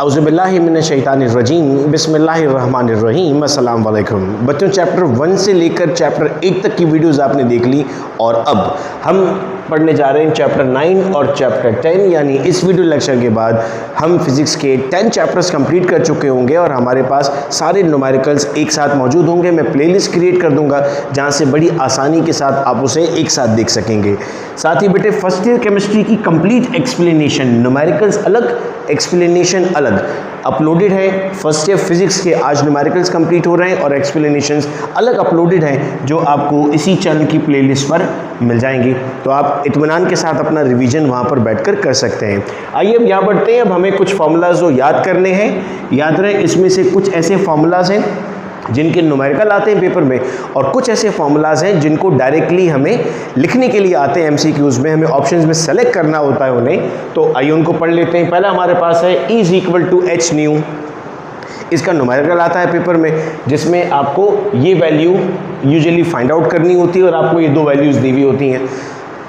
औज़ुबिल्लाहिमिनश्शैतानिर्रजीम बिस्मिल्लाहिर्रहमानिर्रहीम अस्सलाम वालेकुम। बच्चों, चैप्टर 1 से लेकर चैप्टर 8 तक की वीडियोस आपने देख ली और अब हम पढ़ने जा रहे हैं चैप्टर 9 और चैप्टर 10। यानी इस वीडियो लेक्चर के बाद हम फिज़िक्स के 10 चैप्टर्स कंप्लीट कर चुके होंगे और हमारे पास सारे न्यूमेरिकल्स एक साथ मौजूद होंगे। मैं प्लेलिस्ट क्रिएट कर दूंगा जहां से बड़ी आसानी के साथ आप उसे एक साथ देख सकेंगे। साथ ही बेटे फर्स्ट ईयर केमिस्ट्री की कंप्लीट एक्सप्लेनेशन, न्यूमेरिकल्स अलग, एक्सप्लेनेशन अलग अपलोडेड है। फर्स्ट ईयर फिजिक्स के आज न्यूमेरिकल्स कंप्लीट हो रहे हैं और एक्सप्लेनेशंस अलग अपलोडेड हैं जो आपको इसी चैनल की प्लेलिस्ट पर मिल जाएंगी। तो आप इत्मीनान के साथ अपना रिवीजन वहां पर बैठकर कर सकते हैं। आइए अब यहाँ बढ़ते हैं। अब हमें कुछ फार्मूलाज जो याद करने हैं। याद रहे इसमें से कुछ ऐसे फार्मूलाज हैं जिनके न्यूमेरिकल आते हैं पेपर में और कुछ ऐसे फार्मूलाज हैं जिनको डायरेक्टली हमें लिखने के लिए आते हैं एमसीक्यूज में, हमें ऑप्शंस में सेलेक्ट करना होता है उन्हें। तो आइए उनको पढ़ लेते हैं। पहला हमारे पास है E = h न्यू। इसका न्यूमेरिकल आता है पेपर में जिसमें आपको ये वैल्यू यूजुअली फाइंड आउट करनी होती है और आपको ये दो वैल्यूज दी हुई होती हैं।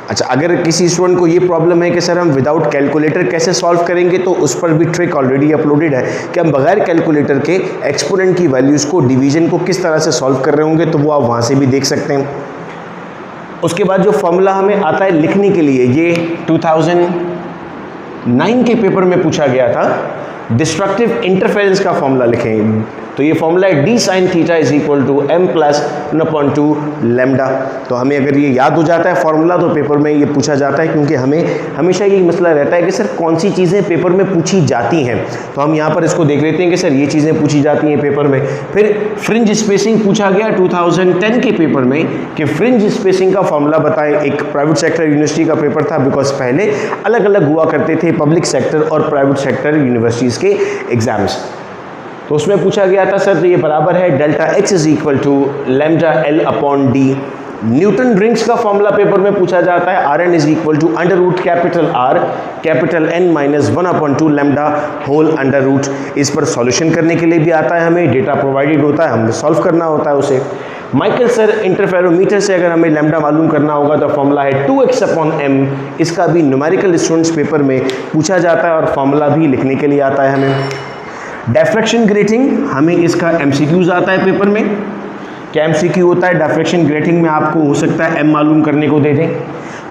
अच्छा, अगर किसी स्टूडेंट को ये प्रॉब्लम है कि सर हम विदाउट कैलकुलेटर कैसे सॉल्व करेंगे, तो उस पर भी ट्रिक ऑलरेडी अपलोडेड है कि हम बगैर कैलकुलेटर के एक्सपोनेंट की वैल्यूज़ को, डिवीजन को किस तरह से सॉल्व कर रहे होंगे, तो वो आप वहाँ से भी देख सकते हैं। उसके बाद जो फॉर्मूला हमें आता है लिखने के लिए, ये 2009 के पेपर में पूछा गया था। डिस्ट्रक्टिव इंटरफेरेंस का फॉर्मूला लिखें तो ये फॉर्मूला है d sin θ = m + 1/2 लैम्डा। तो हमें अगर ये याद हो जाता है फॉर्मूला तो पेपर में ये पूछा जाता है, क्योंकि हमें हमेशा यही मसला रहता है कि सर कौन सी चीज़ें पेपर में पूछी जाती हैं। तो हम यहाँ पर इसको देख लेते हैं कि सर ये चीज़ें पूछी जाती हैं पेपर में। फिर फ्रिंज स्पेसिंग पूछा गया 2010 के पेपर में कि फ्रिंज स्पेसिंग का फॉर्मूला बताएं। एक प्राइवेट सेक्टर यूनिवर्सिटी का पेपर था, बिकॉज पहले अलग अलग हुआ करते थे पब्लिक सेक्टर और प्राइवेट सेक्टर यूनिवर्सिटीज़ के एग्जाम्स। तो उसमें पूछा गया था सर तो ये बराबर है Δx = λL/d। न्यूटन रिंग्स का फॉर्मूला पेपर में पूछा जाता है Rn = √R⁻n - 1/2 λ इस पर सॉल्यूशन करने के लिए भी आता है, हमें डेटा प्रोवाइडेड होता है, हमें सॉल्व करना होता है उसे। माइकल सर इंटरफेरोमीटर से अगर हमें लैम्डा मालूम करना होगा तो फॉर्मूला है 2x/m। इसका भी न्यूमेरिकल स्टूडेंट्स पेपर में पूछा जाता है और फॉर्मूला भी लिखने के लिए आता है हमें। डिफ्रैक्शन ग्रेटिंग, हमें इसका एमसीक्यूज आता है पेपर में। क्या एमसीक्यू होता है डिफ्रैक्शन ग्रेटिंग में? आपको हो सकता है m मालूम करने को दे दें,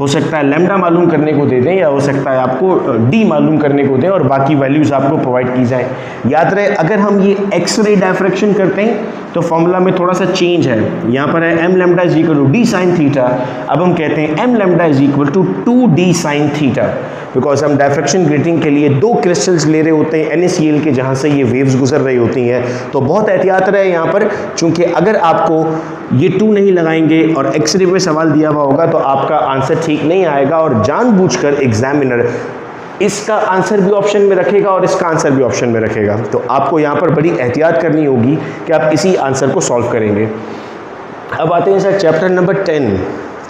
हो सकता है लैम्डा मालूम करने को दे दें, या हो सकता है आपको d मालूम करने को दें और बाकी वैल्यूज आपको प्रोवाइड की जाए। याद रहे अगर हम ये एक्स-रे डिफ्रैक्शन करते हैं तो फॉर्मूला में थोड़ा सा चेंज है। यहाँ पर है m λ = d sin θ। अब हम कहते हैं m λ = 2d sin θ, बिकॉज हम डिफ्रैक्शन ग्रेटिंग के लिए दो क्रिस्टल्स ले रहे होते हैं NaCl के, जहाँ से ये वेव्स गुजर रही होती हैं। तो बहुत एहतियात रहे यहाँ पर, चूंकि अगर आपको ये 2 नहीं लगाएंगे और एक्सरे पे सवाल दिया हुआ होगा तो आपका आंसर ठीक नहीं आएगा और जानबूझकर एग्जामिनर इसका आंसर भी ऑप्शन में रखेगा और इसका आंसर भी ऑप्शन में रखेगा। तो आपको यहाँ पर बड़ी एहतियात करनी होगी कि आप इसी आंसर को सॉल्व करेंगे। अब आते हैं सर चैप्टर नंबर 10।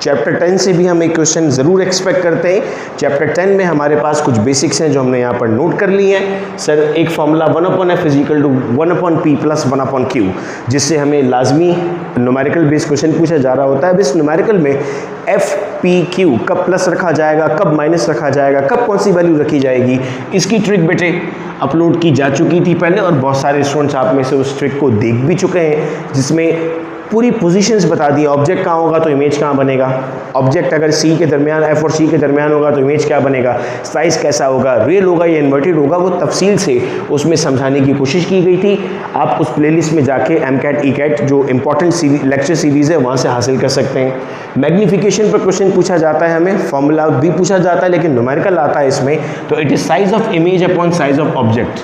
चैप्टर 10 से भी हम एक क्वेश्चन ज़रूर एक्सपेक्ट करते हैं। चैप्टर 10 में हमारे पास कुछ बेसिक्स हैं जो हमने यहाँ पर नोट कर ली हैं। सर एक फॉर्मूला 1/f = 1/p + 1/q, जिससे हमें लाजमी न्यूमेरिकल बेस्ड क्वेश्चन पूछा जा रहा होता है। अब इस न्यूमेरिकल में f, p, q कब प्लस रखा जाएगा, कब माइनस रखा जाएगा, कब कौन सी वैल्यू रखी जाएगी, इसकी ट्रिक बेटे अपलोड की जा चुकी थी पहले और बहुत सारे स्टूडेंट्स आप में से उस ट्रिक को देख भी चुके हैं, जिसमें पूरी पोजीशंस बता दी। ऑब्जेक्ट कहाँ होगा तो इमेज कहाँ बनेगा, ऑब्जेक्ट अगर सी के दरमियान, एफ और सी के दरमियान होगा तो इमेज क्या बनेगा, साइज़ कैसा होगा, रियल होगा या इन्वर्टेड होगा, वो तफसील से उसमें समझाने की कोशिश की गई थी। आप उस प्लेलिस्ट में जाके MCAT ECAT जो इंपॉर्टेंट लेक्चर सीरीज़ है वहाँ से हासिल कर सकते हैं। मैग्नीफिकेशन पर क्वेश्चन पूछा जाता है, हमें फॉर्मूला भी पूछा जाता है लेकिन न्यूमेरिकल आता है इसमें। तो it is size of image upon size of object.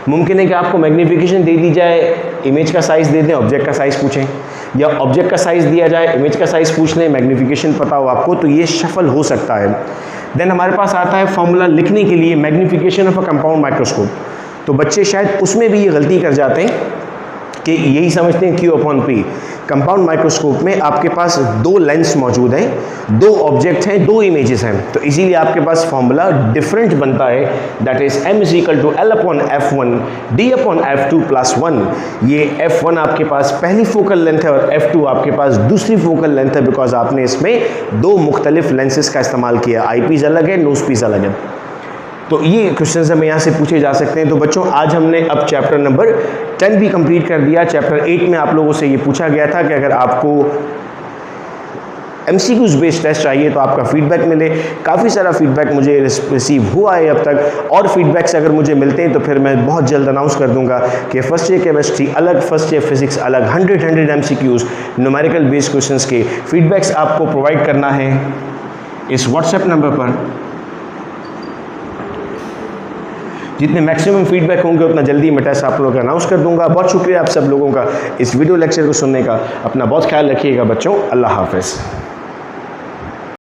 मुमकिन है कि आपको मैग्नीफिकेशन दे दी जाए, इमेज का साइज़ दे दें, ऑब्जेक्ट का साइज़ पूछें, या ऑब्जेक्ट का साइज़ दिया जाए, इमेज का साइज़ पूछ लें, मैग्नीफिकेशन पता हो आपको, तो ये शफल हो सकता है। देन हमारे पास आता है फॉर्मूला लिखने के लिए magnification of a compound microscope. तो बच्चे शायद उसमें भी ये गलती कर जाते हैं कि यही समझते हैं Q/P। कंपाउंड माइक्रोस्कोप में आपके पास दो लेंस मौजूद हैं, दो ऑब्जेक्ट हैं, दो इमेजेस हैं, तो इसीलिए आपके पास फॉर्मूला डिफरेंट बनता है। That is m = L/f1 d/f2 + 1। ये f1 आपके पास पहली फोकल लेंथ है और f2 आपके पास दूसरी फोकल लेंथ है, बिकॉज आपने इसमें दो मुख्तलिफ लेंसेज का इस्तेमाल किया। आई पीस अलग है, नोज पीस अलग है। तो ये क्वेश्चन हमें यहाँ से पूछे जा सकते हैं। तो बच्चों आज हमने अब चैप्टर नंबर 10 भी कंप्लीट कर दिया। चैप्टर 8 में आप लोगों से ये पूछा गया था कि अगर आपको MCQs बेस्ड टेस्ट चाहिए तो आपका फीडबैक मिले। काफ़ी सारा फीडबैक मुझे रिसीव हुआ है अब तक, और फीडबैक्स अगर मुझे मिलते हैं तो फिर मैं बहुत जल्द अनाउंस कर दूंगा कि फर्स्ट ईयर केमिस्ट्री अलग, फर्स्ट ईयर फिजिक्स अलग, 100 MCQs न्यूमेरिकल बेस्ड क्वेश्चंस के फीडबैक्स आपको प्रोवाइड करना है इस व्हाट्सएप नंबर पर। जितने मैक्सिमम फीडबैक होंगे उतना जल्दी मैं टेस्ट आप लोगों का अनाउंस कर दूंगा। बहुत शुक्रिया आप सब लोगों का इस वीडियो लेक्चर को सुनने का। अपना बहुत ख्याल रखिएगा बच्चों। अल्लाह हाफ़िज़।